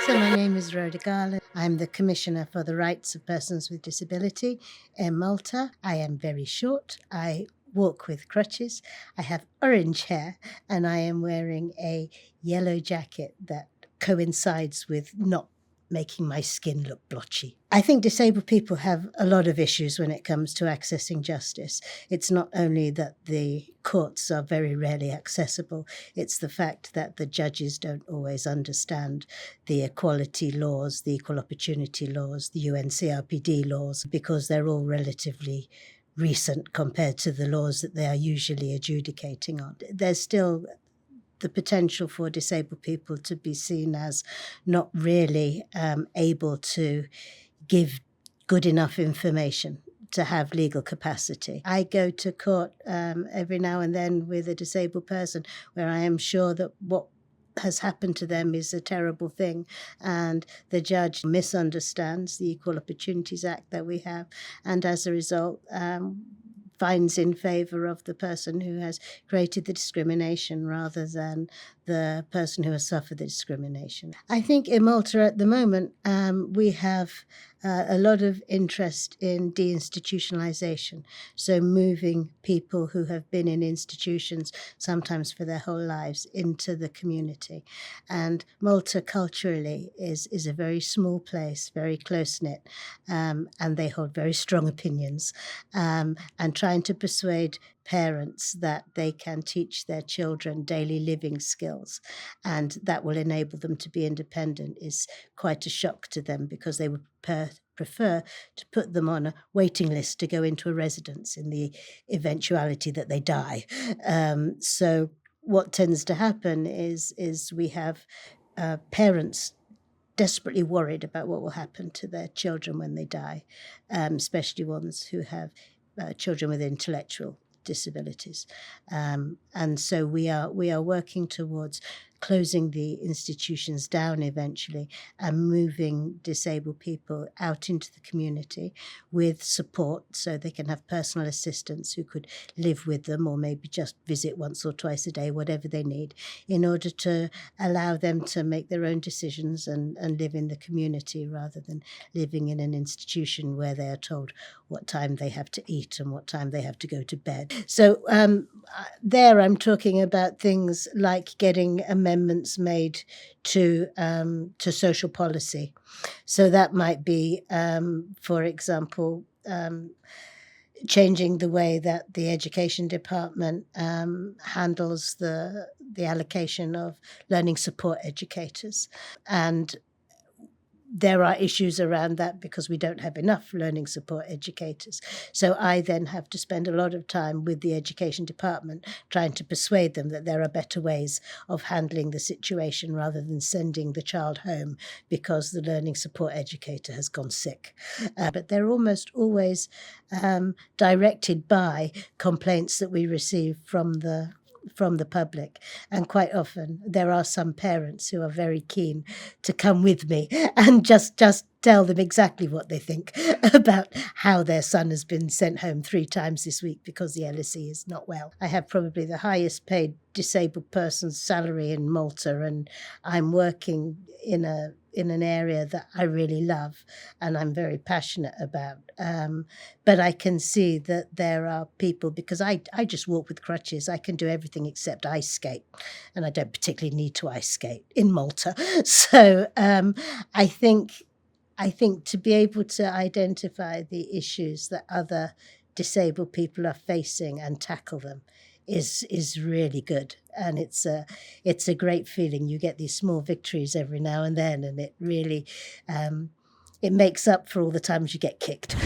So my name is Rhoda Garland. I'm the Commissioner for the Rights of Persons with Disability in Malta. I am very short. I walk with crutches. I have orange hair and I am wearing a yellow jacket that coincides with not making my skin look blotchy. I think disabled people have a lot of issues when it comes to accessing justice. It's not only that the courts are very rarely accessible, it's the fact that the judges don't always understand the equality laws, the equal opportunity laws, the UNCRPD laws, because they're all relatively recent compared to the laws that they are usually adjudicating on. There's still the potential for disabled people to be seen as not really able to give good enough information to have legal capacity. I go to court every now and then with a disabled person where I am sure that what has happened to them is a terrible thing, and the judge misunderstands the Equal Opportunities Act that we have, and as a result finds in favour of the person who has created the discrimination rather than the person who has suffered the discrimination. I think in Malta at the moment we have a lot of interest in deinstitutionalization, so moving people who have been in institutions sometimes for their whole lives into the community. And Malta culturally is a very small place, very close-knit, and they hold very strong opinions, and trying to persuade parents that they can teach their children daily living skills and that will enable them to be independent is quite a shock to them, because they would prefer to put them on a waiting list to go into a residence in the eventuality that they die. So what tends to happen is we have parents desperately worried about what will happen to their children when they die, especially ones who have children with intellectual disabilities. And so we are working towards closing the institutions down eventually and moving disabled people out into the community with support, so they can have personal assistants who could live with them or maybe just visit once or twice a day, whatever they need, in order to allow them to make their own decisions and live in the community rather than living in an institution where they are told what time they have to eat and what time they have to go to bed. So there I'm talking about things like getting amendments made to social policy. So that might be, for example, changing the way that the education department handles the allocation of learning support educators. And there are issues around that because we don't have enough learning support educators. So I then have to spend a lot of time with the education department trying to persuade them that there are better ways of handling the situation rather than sending the child home because the learning support educator has gone sick. But they're almost always directed by complaints that we receive from the public. And quite often there are some parents who are very keen to come with me and just tell them exactly what they think about how their son has been sent home 3 times this week because the LSE is not well. I have probably the highest paid disabled person's salary in Malta, and I'm working in an area that I really love and I'm very passionate about. But I can see that there are people, because I just walk with crutches. I can do everything except ice skate, and I don't particularly need to ice skate in Malta. So I think to be able to identify the issues that other disabled people are facing and tackle them is really good, and it's a great feeling. You get these small victories every now and then, and it really it makes up for all the times you get kicked.